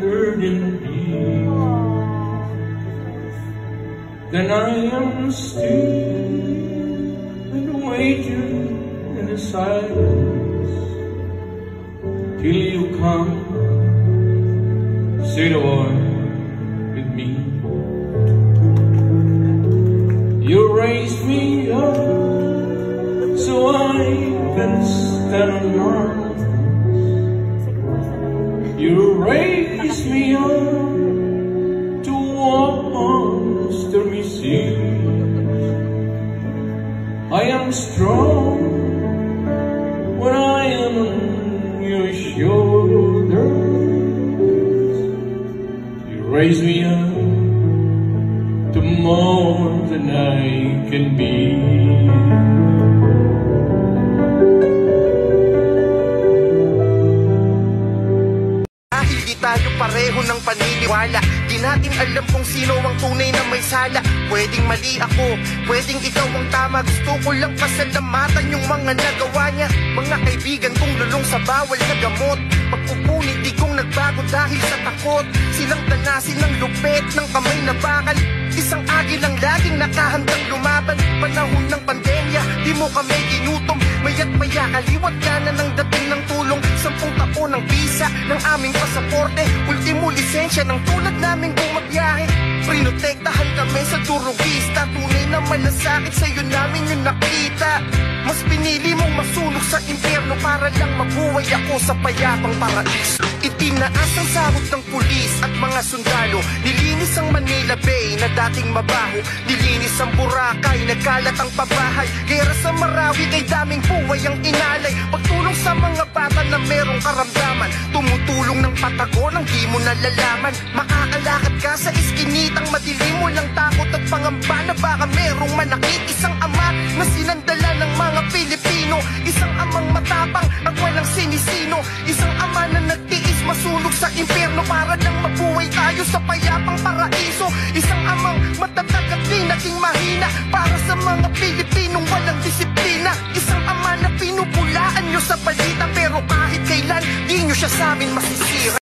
burden be, then I am still and waiting in the silence till you come, say the word with me. You raise me up so I can stand on mountains. You raise me up to walk on stormy seas. I am strong when I am on your shoulders. You raise me up to more than I can be. Tayo pareho ng paniniwala, di natin alam kung sino ang tunay na may sala. Pwedeng mali ako, pwedeng ikaw ang tama. Gusto ko lang pasalamatan yung mga nagawa niya. Mga kaibigan kong lulong sa bawal na gamot, pagpupunit di kong nagbago dahil sa takot. Silang tanasin ng lupet ng kamay na bakal, isang agil ang laging nakahandang lumaban. Panahon ng pandemya, di mo kami ginutom, maya't maya kaliwat ka na ng dating ng tulong. 10 taon ng visa ng aming pasaporte, ultimo lisensya ng tulad naming bumabiyahe. Prinotektahan kami sa durugista, tunay na malasakit sa'yo namin yung nakita. Mas pinili mong masunog sa impyerno para lang mabuhay ako sa payapang paraiso. Itinaas ang sahod ng pulis at mga sundalo, nilinis ang Manila Bay na dating mabaho, nilinis ang Boracay, nagkalat ang pabahay. Gera sa Marawi kay daming buhay ang inalay, pagtulong sa mga bata na merong karamdaman, tumutulong ng Patagon ang di mo nalalaman. Makakalakad ka sa iskinitang madilim, walang takot at pangamba na baka merong manakit. Isang ama na sinandala ng mga Pilipino, isang amang matapang at walang sinisino, isang ama na nagtiis masunog sa impyerno para lang mabuhay tayo sa payapang paraiso. Isang amang matatag at di naging mahina para sa mga Pilipinong walang disiplina. Isang ama na pinupulaan nyo sa balita pero kahit kailan di nyo siya sa amin masisira.